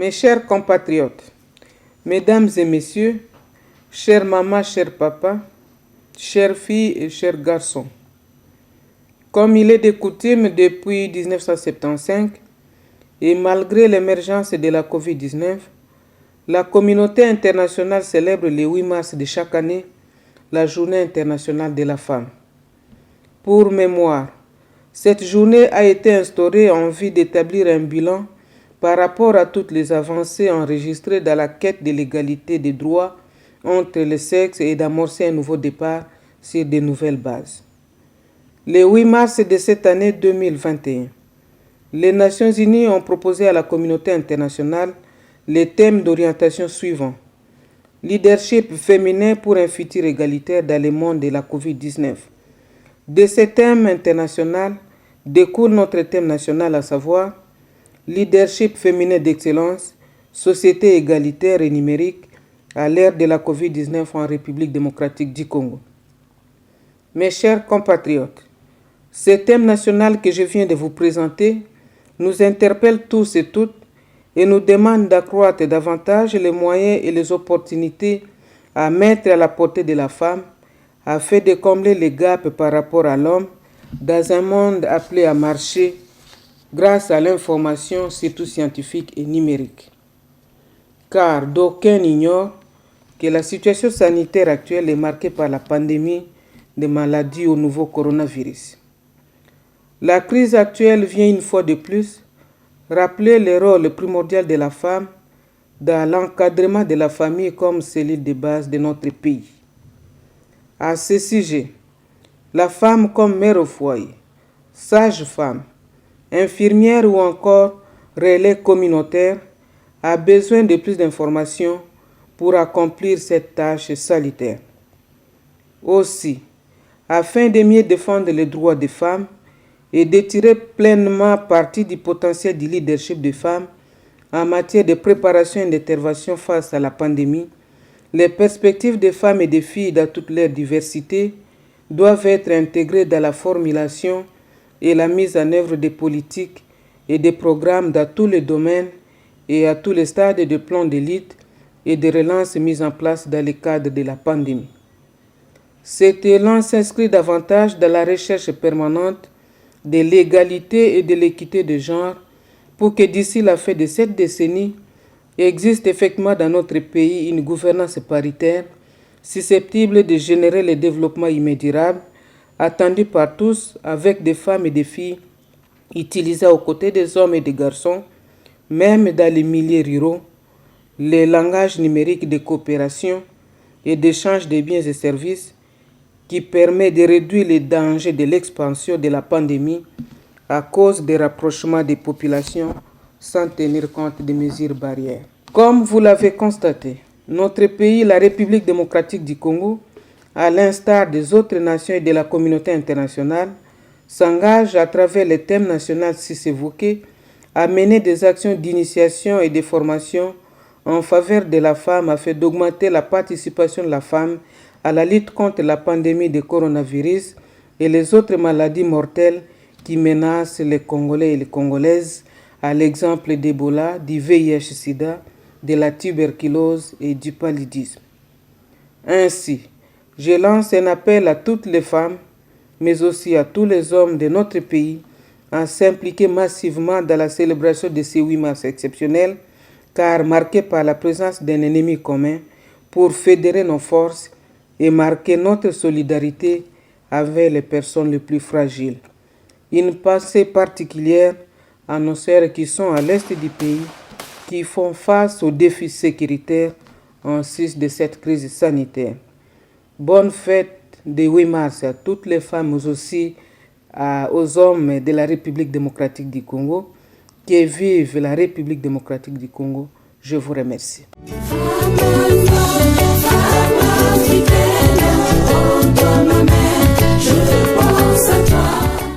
Mes chers compatriotes, mesdames et messieurs, chères mamans, chers papas, chères filles et chers garçons, comme il est de coutume depuis 1975, et malgré l'émergence de la COVID-19, la communauté internationale célèbre le 8 mars de chaque année la Journée internationale de la femme. Pour mémoire, cette journée a été instaurée en vue d'établir un bilan par rapport à toutes les avancées enregistrées dans la quête de l'égalité des droits entre les sexes et d'amorcer un nouveau départ sur de nouvelles bases. Le 8 mars de cette année 2021, les Nations Unies ont proposé à la communauté internationale les thèmes d'orientation suivants. Leadership féminin pour un futur égalitaire dans le monde de la COVID-19. De ce thème international découle notre thème national, à savoir leadership féminin d'excellence, société égalitaire et numérique à l'ère de la COVID-19 en République démocratique du Congo. Mes chers compatriotes, ce thème national que je viens de vous présenter nous interpelle tous et toutes et nous demande d'accroître davantage les moyens et les opportunités à mettre à la portée de la femme afin de combler les gaps par rapport à l'homme dans un monde appelé à marcher grâce à l'information, surtout scientifique et numérique. Car d'aucuns ignorent que la situation sanitaire actuelle est marquée par la pandémie de maladies au nouveau coronavirus. La crise actuelle vient une fois de plus rappeler le rôle primordial de la femme dans l'encadrement de la famille comme cellule de base de notre pays. À ce sujet, la femme comme mère au foyer, sage-femme, infirmière ou encore relais communautaire a besoin de plus d'informations pour accomplir cette tâche salutaire. Aussi, afin de mieux défendre les droits des femmes et de tirer pleinement parti du potentiel du leadership des femmes en matière de préparation et d'intervention face à la pandémie, les perspectives des femmes et des filles dans toute leur diversité doivent être intégrées dans la formulation et la mise en œuvre des politiques et des programmes dans tous les domaines et à tous les stades de plans d'élite et de relance mis en place dans le cadre de la pandémie. Cet élan s'inscrit davantage dans la recherche permanente de l'égalité et de l'équité de genre pour que d'ici la fin de cette décennie, existe effectivement dans notre pays une gouvernance paritaire susceptible de générer le développement immédiat attendu par tous avec des femmes et des filles utilisées aux côtés des hommes et des garçons, même dans les milieux ruraux, les langages numériques de coopération et d'échange de biens et services qui permet de réduire les dangers de l'expansion de la pandémie à cause des rapprochements des populations sans tenir compte des mesures barrières. Comme vous l'avez constaté, notre pays, la République démocratique du Congo, à l'instar des autres nations et de la communauté internationale, s'engage à travers les thèmes nationaux évoqués à mener des actions d'initiation et de formation en faveur de la femme afin d'augmenter la participation de la femme à la lutte contre la pandémie de coronavirus et les autres maladies mortelles qui menacent les Congolais et les Congolaises, à l'exemple d'Ebola, du VIH-Sida, de la tuberculose et du paludisme. Ainsi, je lance un appel à toutes les femmes, mais aussi à tous les hommes de notre pays, à s'impliquer massivement dans la célébration de ces 8 mars exceptionnels, car marqués par la présence d'un ennemi commun, pour fédérer nos forces et marquer notre solidarité avec les personnes les plus fragiles. Une pensée particulière à nos sœurs qui sont à l'est du pays, qui font face aux défis sécuritaires en sus de cette crise sanitaire. Bonne fête de 8 mars à toutes les femmes, mais aussi aux hommes de la République démocratique du Congo qui vivent la République démocratique du Congo. Je vous remercie. Je pense à toi.